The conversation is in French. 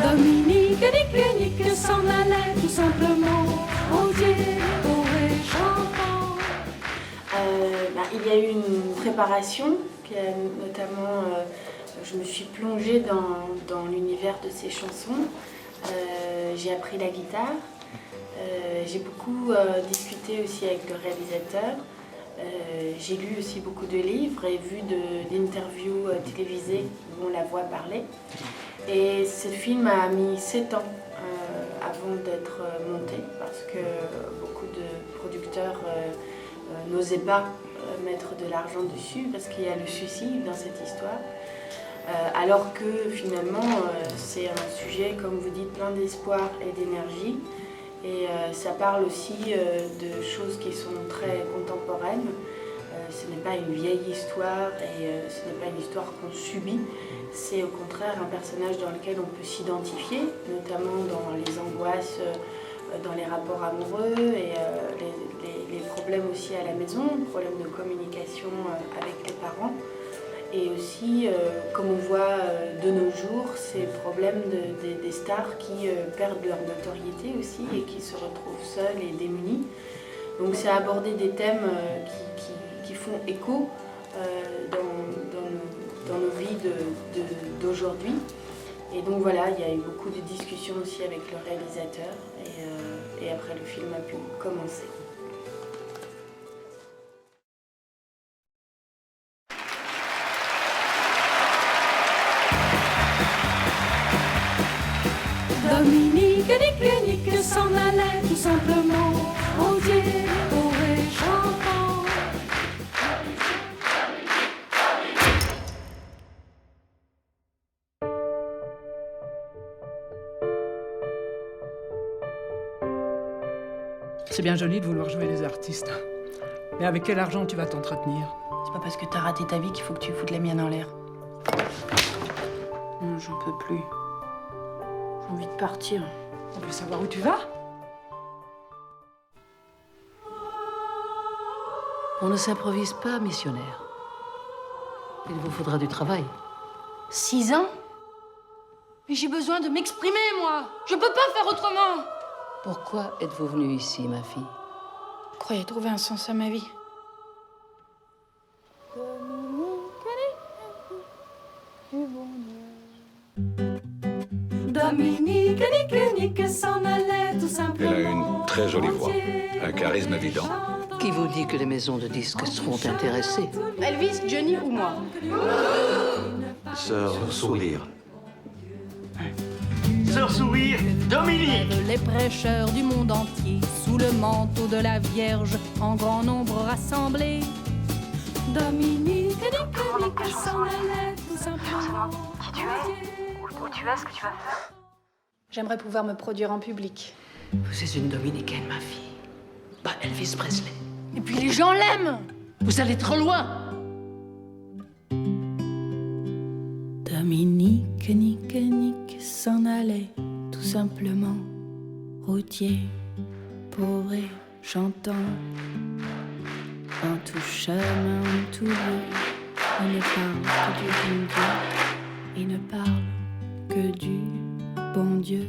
Dominique, Nique s'en allait tout simplement, rodier, bourré, chantant. Il y a eu une préparation, qui a notamment, je me suis plongée dans l'univers de ces chansons. J'ai appris la guitare, j'ai beaucoup discuté aussi avec le réalisateur. J'ai lu aussi beaucoup de livres et vu d'interviews télévisées où on la voit parler. Et ce film a mis 7 ans avant d'être monté parce que beaucoup de producteurs n'osaient pas mettre de l'argent dessus parce qu'il y a le suicide dans cette histoire. Alors que finalement c'est un sujet, comme vous dites, plein d'espoir et d'énergie. Et ça parle aussi de choses qui sont très contemporaines. Ce n'est pas une vieille histoire et ce n'est pas une histoire qu'on subit. C'est au contraire un personnage dans lequel on peut s'identifier, notamment dans les angoisses, dans les rapports amoureux et les problèmes aussi à la maison, problèmes de communication avec les parents. Et aussi, comme on voit de nos jours, ces problèmes des stars qui perdent leur notoriété aussi et qui se retrouvent seules et démunies. Donc c'est aborder des thèmes qui font écho dans nos vies d'aujourd'hui. Et donc voilà, il y a eu beaucoup de discussions aussi avec le réalisateur et après le film a pu commencer. Dominique, Nique s'en allait tout simplement, rodier, bourré, chantant. C'est bien joli de vouloir jouer les artistes. Mais avec quel argent tu vas t'entretenir? C'est pas parce que t'as raté ta vie qu'il faut que tu foutes les miennes en l'air. Non, j'en peux plus. J'ai envie de partir. On veut savoir où tu vas? On ne s'improvise pas missionnaire. Il vous faudra du travail. 6 ans? Mais j'ai besoin de m'exprimer, moi. Je peux pas faire autrement. Pourquoi êtes-vous venue ici, ma fille? Je croyais trouver un sens à ma vie. Dominique, Nique s'en allait tout simplement. Elle a une très jolie voix, un charisme évident. Qui vous dit que les maisons de disques seront intéressées? Elvis, Johnny ou moi? Sœur Sourire. Sœur Sourire, Dominique. Les prêcheurs du monde entier, sous le manteau de la Vierge, en grand nombre rassemblés. Dominique, Nique s'en allait tout simplement. Qui tu es, où tu es, ce que tu vas faire. J'aimerais pouvoir me produire en public. Vous êtes une dominicaine, ma fille. Pas Elvis Presley. Et puis les gens l'aiment. Vous allez trop loin. Dominique, Nique s'en allait tout simplement, routier, pauvre et chantant. En tout chemin, en tout lieu, on ne parle que du bon Dieu. Il ne parle que du bon Dieu.